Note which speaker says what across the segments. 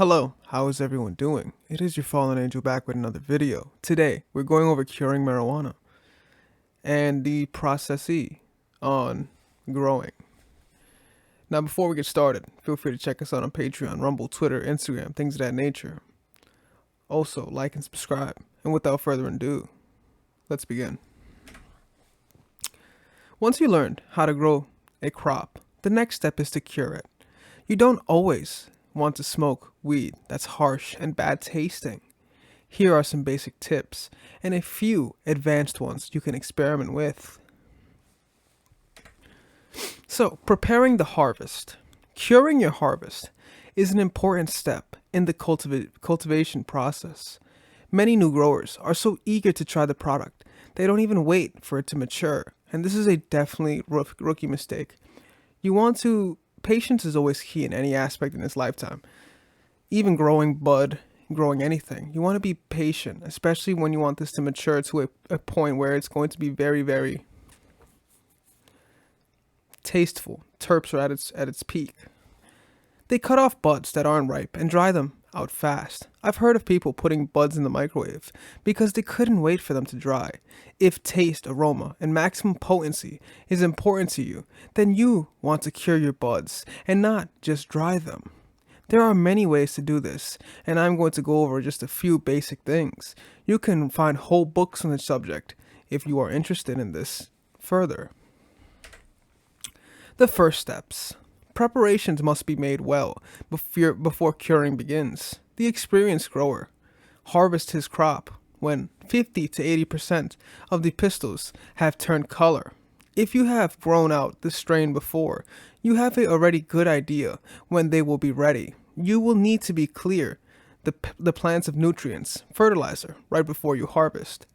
Speaker 1: Hello, how is everyone doing? It is your fallen angel back with another video. Today, we're going over curing marijuana and the processee on growing. Now, before we get started, feel free to check us out on Patreon, Rumble, Twitter, Instagram, things of that nature. Also, like and subscribe. And without further ado, let's begin. Once you learned how to grow a crop, the next step is to cure it. You don't always want to smoke weed that's harsh and bad tasting. Here are some basic tips and a few advanced ones you can experiment with. So, preparing the harvest. Curing your harvest is an important step in the cultivation process. Many new growers are so eager to try the product, they don't even wait for it to mature. And this is a definitely rookie mistake. Patience is always key in any aspect in this lifetime. Even growing bud, growing anything. You want to be patient, especially when you want this to mature to a point where it's going to be very, very tasteful. Terps are at its peak. They cut off buds that aren't ripe and dry them out fast. I've heard of people putting buds in the microwave because they couldn't wait for them to dry. If taste, aroma, and maximum potency is important to you, then you want to cure your buds and not just dry them. There are many ways to do this, and I'm going to go over just a few basic things. You can find whole books on the subject if you are interested in this further. The first steps. Preparations must be made well before curing begins. The experienced grower harvests his crop when 50 to 80% of the pistils have turned color. If you have grown out the strain before, you have a already good idea when they will be ready. You will need to be clear the plants of nutrients, fertilizer, right before you harvest.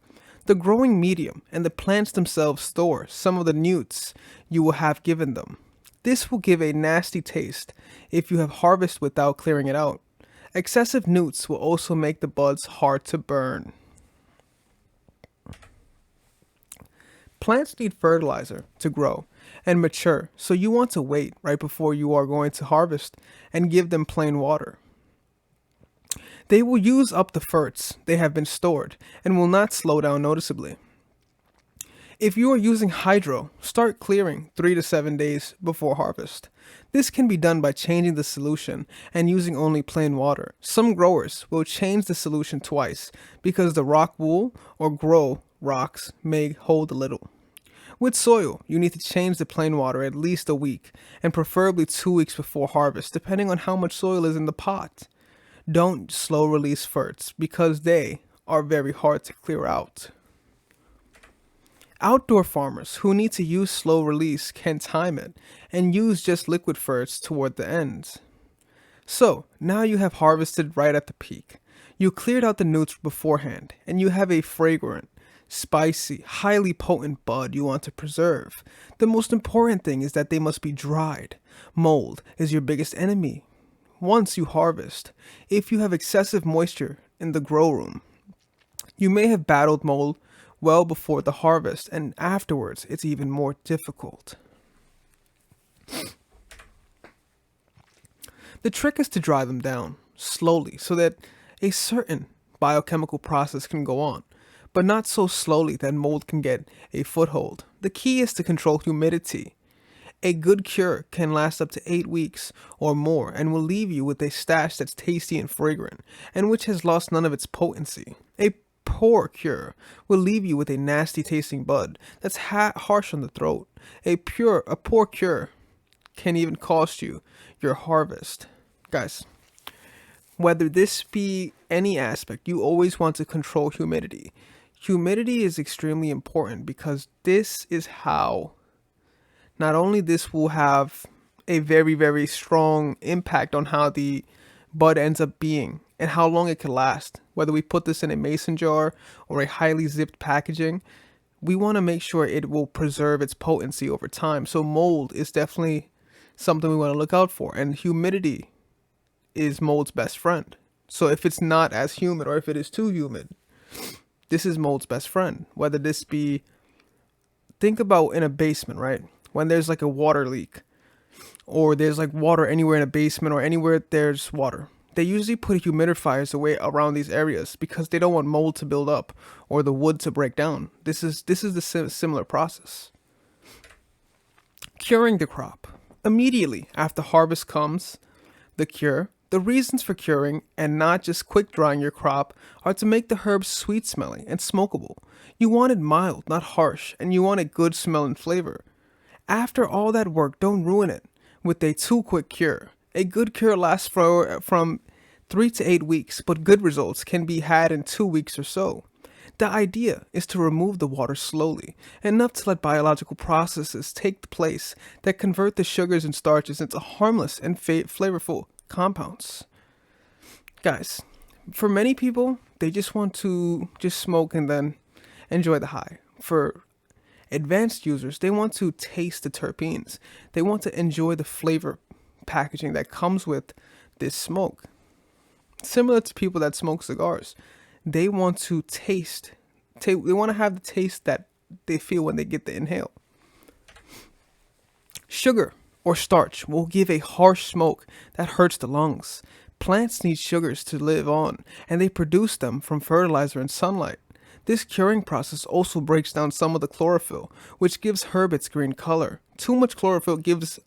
Speaker 1: The growing medium and the plants themselves store some of the nutes you will have given them. This will give a nasty taste if you have harvest without clearing it out. Excessive nutes will also make the buds hard to burn. Plants need fertilizer to grow and mature, so you want to wait right before you are going to harvest and give them plain water. They will use up the ferts they have been stored and will not slow down noticeably. If you are using hydro, start clearing 3 to 7 days before harvest. This can be done by changing the solution and using only plain water. Some growers will change the solution twice because the rock wool or grow rocks may hold a little. With soil, you need to change the plain water at least a week and preferably 2 weeks before harvest, depending on how much soil is in the pot. Don't slow release ferts because they are very hard to clear out. Outdoor farmers who need to use slow release can time it and use just liquid ferts toward the ends. So, now you have harvested right at the peak. You cleared out the nutes beforehand and you have a fragrant, spicy, highly potent bud you want to preserve. The most important thing is that they must be dried. Mold is your biggest enemy. Once you harvest, if you have excessive moisture in the grow room, you may have battled mold well before the harvest, and afterwards it's even more difficult. The trick is to dry them down slowly so that a certain biochemical process can go on, but not so slowly that mold can get a foothold. The key is to control humidity. A good cure can last up to 8 weeks or more and will leave you with a stash that's tasty and fragrant and which has lost none of its potency. A poor cure will leave you with a nasty tasting bud that's harsh on the throat. A poor cure can even cost you your harvest. Guys, whether this be any aspect, you always want to control humidity. Humidity is extremely important because this is how not only this will have a very, very strong impact on how the bud ends up being and how long it can last. Whether we put this in a mason jar or a highly zipped packaging, we want to make sure it will preserve its potency over time. So mold is definitely something we want to look out for, and humidity is mold's best friend. So if it's not as humid or if it is too humid, this is mold's best friend. Whether this be, think about in a basement, right? When there's like a water leak or there's like water anywhere in a basement or anywhere there's water, They usually put humidifiers away around these areas because they don't want mold to build up or the wood to break down. This is the similar process. Curing the crop. Immediately after harvest comes the cure. The reasons for curing and not just quick drying your crop are to make the herbs sweet smelling and smokable. You want it mild, not harsh, and you want a good smell and flavor. After all that work, don't ruin it with a too quick cure. A good cure lasts from 3 to 8 weeks, but good results can be had in 2 weeks or so. The idea is to remove the water slowly, enough to let biological processes take place that convert the sugars and starches into harmless and flavorful compounds. Guys, for many people, they just want to just smoke and then enjoy the high. For advanced users, they want to taste the terpenes. They want to enjoy the flavor packaging that comes with this smoke. Similar to people that smoke cigars, they want to they want to have the taste that they feel when they get the inhale. Sugar or starch will give a harsh smoke that hurts the lungs. Plants need sugars to live on, and they produce them from fertilizer and sunlight. This curing process also breaks down some of the chlorophyll, which gives herb its green color. Too much chlorophyll gives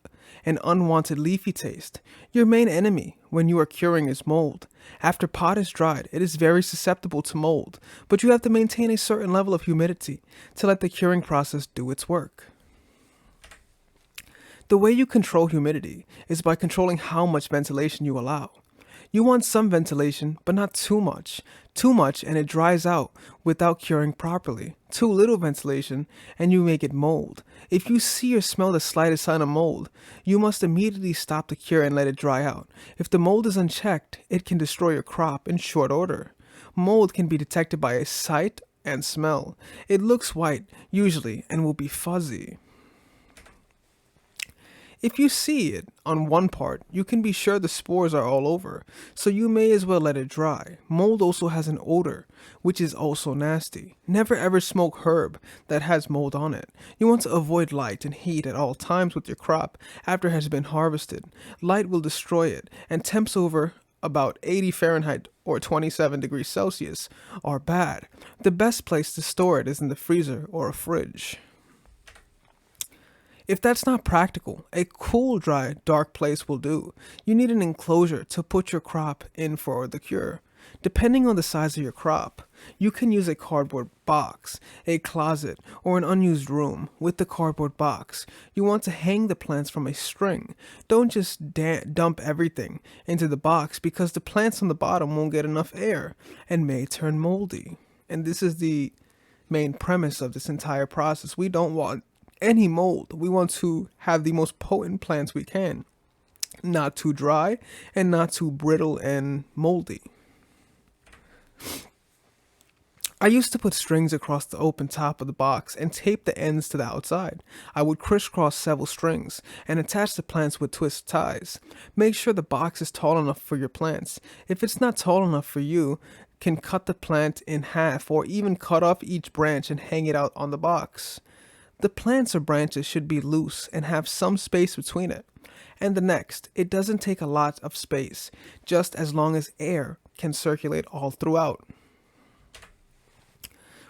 Speaker 1: an unwanted leafy taste. Your main enemy when you are curing is mold. After pot is dried, it is very susceptible to mold, but you have to maintain a certain level of humidity to let the curing process do its work. The way you control humidity is by controlling how much ventilation you allow. You want some ventilation, but not too much. Too much and it dries out without curing properly. Too little ventilation and you make it mold. If you see or smell the slightest sign of mold, you must immediately stop the cure and let it dry out. If the mold is unchecked, it can destroy your crop in short order. Mold can be detected by a sight and smell. It looks white, usually, and will be fuzzy. If you see it on one part, you can be sure the spores are all over, so you may as well let it dry. Mold also has an odor, which is also nasty. Never ever smoke herb that has mold on it. You want to avoid light and heat at all times with your crop after it has been harvested. Light will destroy it, and temps over about 80 Fahrenheit or 27 degrees Celsius are bad. The best place to store it is in the freezer or a fridge. If that's not practical, a cool, dry, dark place will do. You need an enclosure to put your crop in for the cure. Depending on the size of your crop, you can use a cardboard box, a closet, or an unused room. With the cardboard box, you want to hang the plants from a string. Don't just dump everything into the box because the plants on the bottom won't get enough air and may turn moldy. And this is the main premise of this entire process. We don't want any mold. We want to have the most potent plants we can, not too dry and not too brittle and moldy. I used to put strings across the open top of the box and tape the ends to the outside. I would crisscross several strings and attach the plants with twist ties. Make sure the box is tall enough for your plants. If it's not tall enough for you, can cut the plant in half or even cut off each branch and hang it out on the box. The plants or branches should be loose and have some space between it. And the next, it doesn't take a lot of space, just as long as air can circulate all throughout.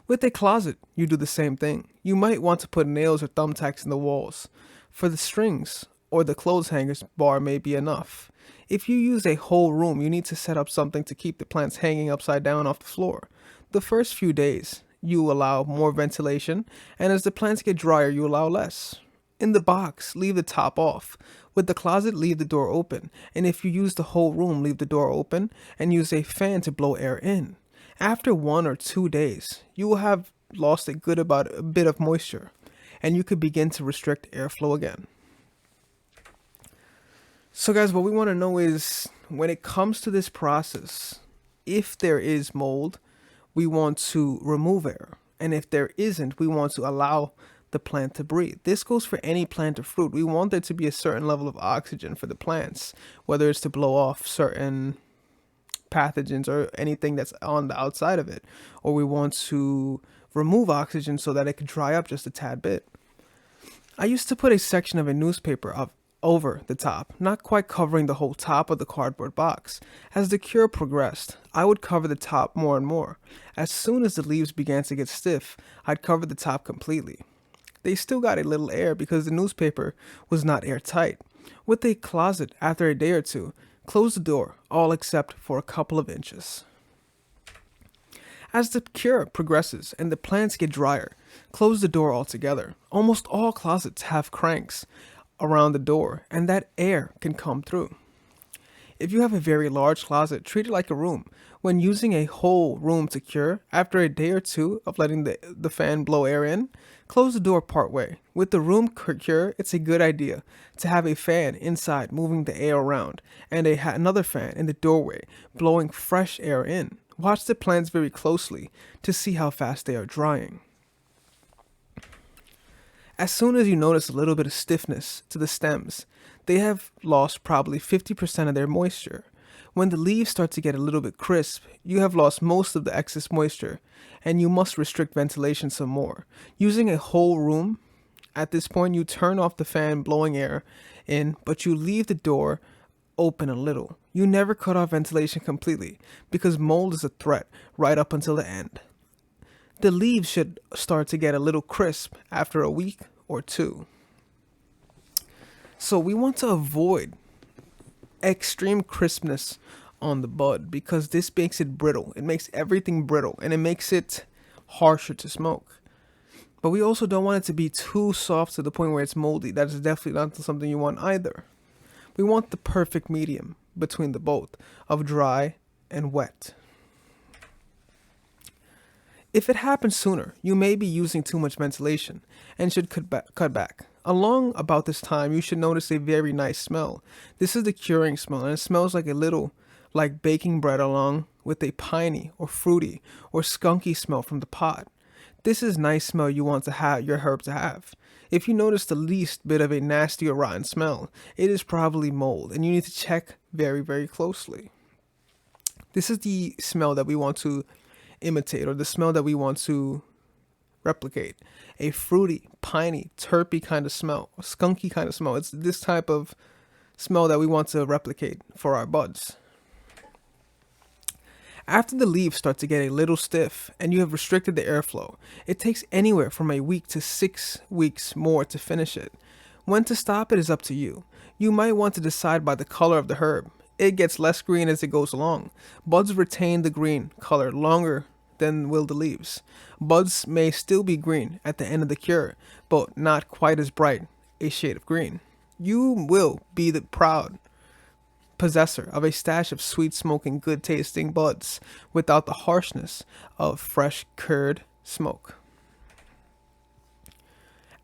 Speaker 1: With a closet, you do the same thing. You might want to put nails or thumbtacks in the walls. For the strings or the clothes hangers bar may be enough. If you use a whole room, you need to set up something to keep the plants hanging upside down off the floor. The first few days, you allow more ventilation, and as the plants get drier, you allow less. In the box, leave the top off. With the closet, leave the door open. And if you use the whole room, leave the door open and use a fan to blow air in. After 1 or 2 days, you will have lost a bit of moisture, and you could begin to restrict airflow again. So guys, what we want to know is, when it comes to this process, if there is mold, we want to remove air. And if there isn't, we want to allow the plant to breathe. This goes for any plant or fruit. We want there to be a certain level of oxygen for the plants, whether it's to blow off certain pathogens or anything that's on the outside of it, or we want to remove oxygen so that it can dry up just a tad bit. I used to put a section of a newspaper over the top, not quite covering the whole top of the cardboard box. As the cure progressed, I would cover the top more and more. As soon as the leaves began to get stiff, I'd cover the top completely. They still got a little air because the newspaper was not airtight. With a closet, after a day or two, close the door, all except for a couple of inches. As the cure progresses and the plants get drier, close the door altogether. Almost all closets have cranks around the door, and that air can come through. If you have a very large closet, treat it like a room. When using a whole room to cure, after a day or two of letting the fan blow air in, close the door part way. With the room cure, it's a good idea to have a fan inside moving the air around and another fan in the doorway blowing fresh air in. Watch the plants very closely to see how fast they are drying. As soon as you notice a little bit of stiffness to the stems, they have lost probably 50% of their moisture. When the leaves start to get a little bit crisp, you have lost most of the excess moisture, and you must restrict ventilation some more. Using a whole room, at this point you turn off the fan blowing air in, but you leave the door open a little. You never cut off ventilation completely, because mold is a threat right up until the end. The leaves should start to get a little crisp after a week or two. So we want to avoid extreme crispness on the bud because this makes it brittle. It makes everything brittle and it makes it harsher to smoke. But we also don't want it to be too soft to the point where it's moldy. That is definitely not something you want either. We want the perfect medium between the both of dry and wet. If it happens sooner, you may be using too much ventilation and should cut back. Along about this time, you should notice a very nice smell. This is the curing smell, and it smells like a little like baking bread along with a piney or fruity or skunky smell from the pot. This is nice smell you want to have your herb to have. If you notice the least bit of a nasty or rotten smell, it is probably mold, and you need to check very, very closely. This is the smell that we want to imitate, or the smell that we want to replicate. A fruity, piney, terpy kind of smell, a skunky kind of smell. It's this type of smell that we want to replicate for our buds. After the leaves start to get a little stiff and you have restricted the airflow, it takes anywhere from a week to 6 weeks more to finish it. When to stop it is up to you. You might want to decide by the color of the herb. It gets less green as it goes along. Buds retain the green color longer than will the leaves. Buds may still be green at the end of the cure, but not quite as bright a shade of green. You will be the proud possessor of a stash of sweet smoking, good tasting buds without the harshness of fresh cured smoke.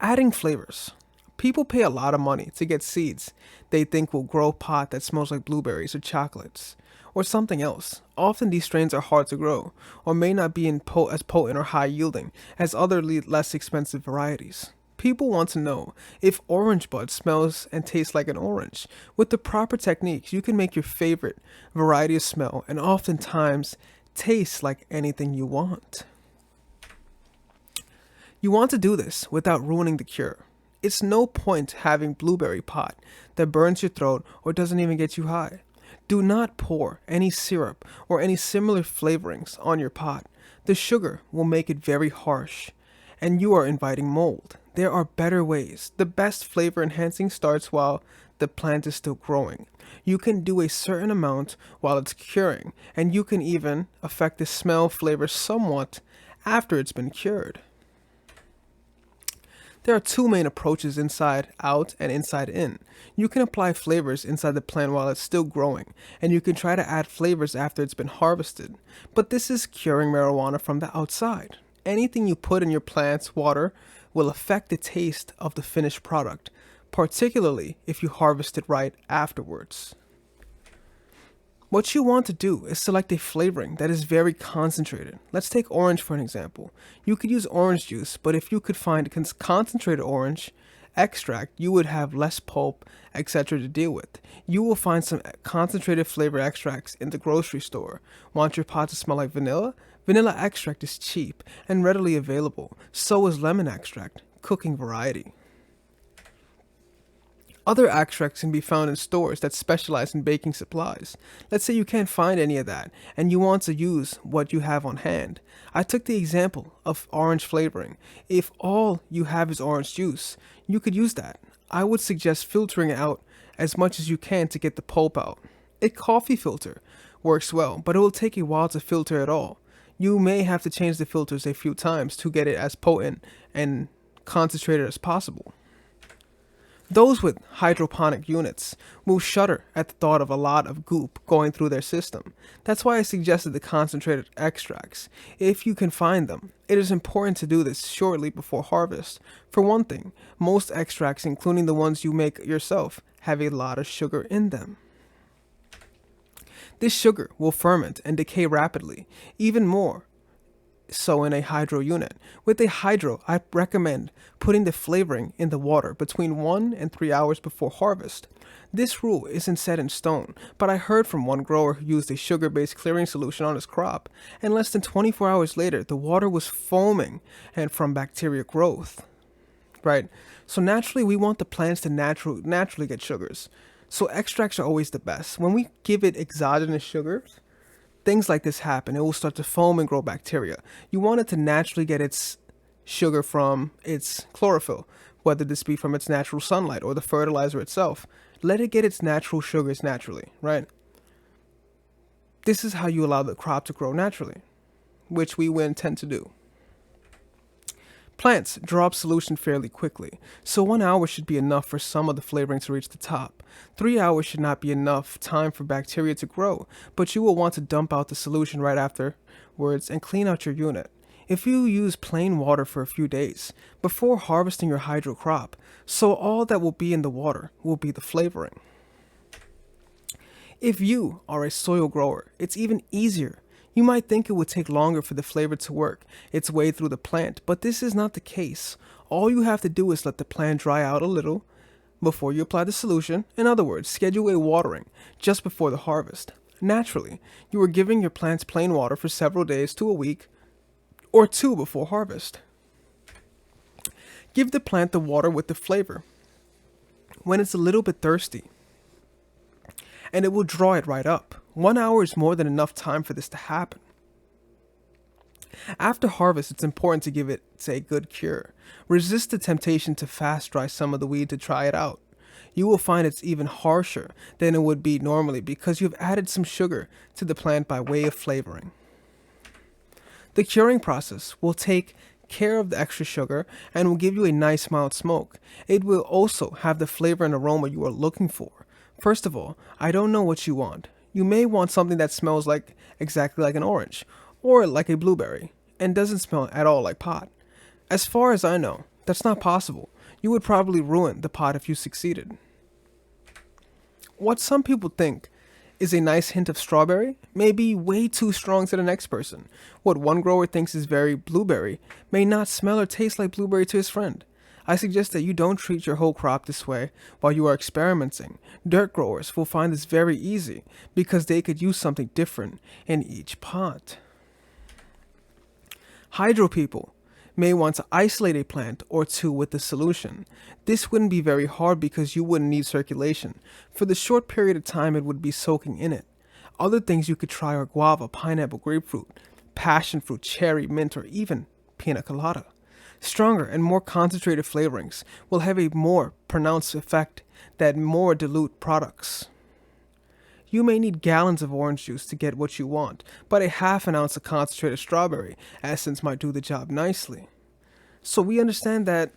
Speaker 1: Adding flavors. People pay a lot of money to get seeds they think will grow pot that smells like blueberries or chocolates or something else. Often these strains are hard to grow or may not be as potent or high yielding as other less expensive varieties. People want to know if orange bud smells and tastes like an orange. With the proper techniques, you can make your favorite variety of smell and oftentimes taste like anything you want. You want to do this without ruining the cure. It's no point having blueberry pot that burns your throat or doesn't even get you high. Do not pour any syrup or any similar flavorings on your pot. The sugar will make it very harsh, and you are inviting mold. There are better ways. The best flavor enhancing starts while the plant is still growing. You can do a certain amount while it's curing, and you can even affect the smell flavor somewhat after it's been cured. There are two main approaches, inside out and inside in. You can apply flavors inside the plant while it's still growing, and you can try to add flavors after it's been harvested. But this is curing marijuana from the outside. Anything you put in your plant's water will affect the taste of the finished product, particularly if you harvest it right afterwards. What you want to do is select a flavoring that is very concentrated. Let's take orange for an example. You could use orange juice, but if you could find concentrated orange extract, you would have less pulp, etc. to deal with. You will find some concentrated flavor extracts in the grocery store. Want your pot to smell like vanilla? Vanilla extract is cheap and readily available. So is lemon extract, cooking variety. Other extracts can be found in stores that specialize in baking supplies. Let's say you can't find any of that and you want to use what you have on hand. I took the example of orange flavoring. If all you have is orange juice, you could use that. I would suggest filtering it out as much as you can to get the pulp out. A coffee filter works well, but it will take a while to filter it all. You may have to change the filters a few times to get it as potent and concentrated as possible. Those with hydroponic units will shudder at the thought of a lot of goop going through their system. That's why I suggested the concentrated extracts. If you can find them, it is important to do this shortly before harvest. For one thing, most extracts, including the ones you make yourself, have a lot of sugar in them. This sugar will ferment and decay rapidly, even more so in a hydro unit. With a hydro, I recommend putting the flavoring in the water between 1 and 3 hours before harvest. This rule isn't set in stone, but I heard from one grower who used a sugar-based clearing solution on his crop, and less than 24 hours later, the water was foaming and from bacteria growth. Right? So naturally, we want the plants to naturally get sugars. So extracts are always the best. When we give it exogenous sugars, things like this happen. It will start to foam and grow bacteria. You want it to naturally get its sugar from its chlorophyll, whether this be from its natural sunlight or the fertilizer itself. Let it get its natural sugars naturally, right? This is how you allow the crop to grow naturally, which we will intend to do. Plants draw up solution fairly quickly, so 1 hour should be enough for some of the flavoring to reach the top. 3 hours should not be enough time for bacteria to grow, but you will want to dump out the solution right afterwards and clean out your unit. If you use plain water for a few days before harvesting your hydro crop, so all that will be in the water will be the flavoring. If you are a soil grower, it's even easier. You might think it would take longer for the flavor to work its way through the plant, but this is not the case. All you have to do is let the plant dry out a little before you apply the solution. In other words, schedule a watering just before the harvest. Naturally, you are giving your plants plain water for several days to a week or two before harvest. Give the plant the water with the flavor when it's a little bit thirsty, and it will draw it right up. 1 hour is more than enough time for this to happen. After harvest, it's important to give it a good cure. Resist the temptation to fast dry some of the weed to try it out. You will find it's even harsher than it would be normally because you've added some sugar to the plant by way of flavoring. The curing process will take care of the extra sugar and will give you a nice mild smoke. It will also have the flavor and aroma you are looking for. First of all, I don't know what you want. You may want something that smells exactly like an orange, or like a blueberry, and doesn't smell at all like pot. As far as I know, that's not possible. You would probably ruin the pot if you succeeded. What some people think is a nice hint of strawberry may be way too strong to the next person. What one grower thinks is very blueberry may not smell or taste like blueberry to his friend. I suggest that you don't treat your whole crop this way while you are experimenting. Dirt growers will find this very easy because they could use something different in each pot. Hydro people may want to isolate a plant or two with the solution. This wouldn't be very hard because you wouldn't need circulation. For the short period of time it would be soaking in it. Other things you could try are guava, pineapple, grapefruit, passion fruit, cherry, mint, or even pina colada. Stronger and more concentrated flavorings will have a more pronounced effect than more dilute products. You may need gallons of orange juice to get what you want, but a half an ounce of concentrated strawberry essence might do the job nicely. So we understand that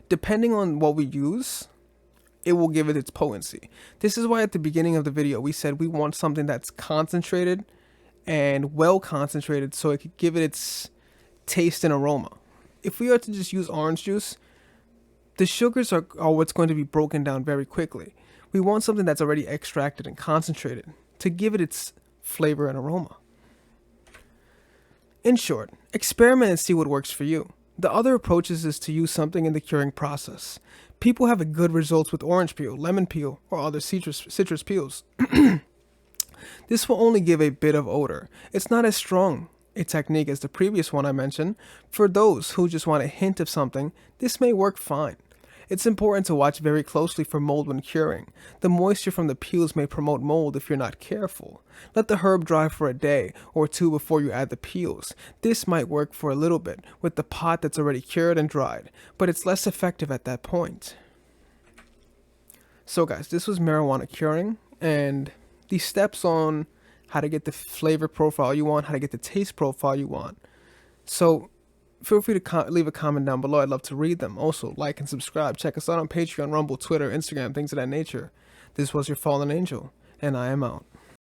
Speaker 1: depending on what we use, it will give it its potency. This is why at the beginning of the video we said we want something that's concentrated and well concentrated so it could give it its taste and aroma. If we are to just use orange juice, the sugars are what's going to be broken down very quickly. We want something that's already extracted and concentrated to give it its flavor and aroma. In short, experiment and see what works for you. The other approaches is to use something in the curing process. People have good results with orange peel, lemon peel, or other citrus peels. This will only give a bit of odor. It's not as strong a technique as the previous one I mentioned. For those who just want a hint of something, this may work fine. It's important to watch very closely for mold when curing. The moisture from the peels may promote mold if you're not careful. Let the herb dry for a day or two before you add the peels. This might work for a little bit with the pot that's already cured and dried, but it's less effective at that point. So guys, this was marijuana curing, and these steps on how to get the flavor profile you want, how to get the taste profile you want. So feel free to leave a comment down below. I'd love to read them. Also, like and subscribe. Check us out on Patreon, Rumble, Twitter, Instagram, things of that nature. This was your fallen angel, and I am out.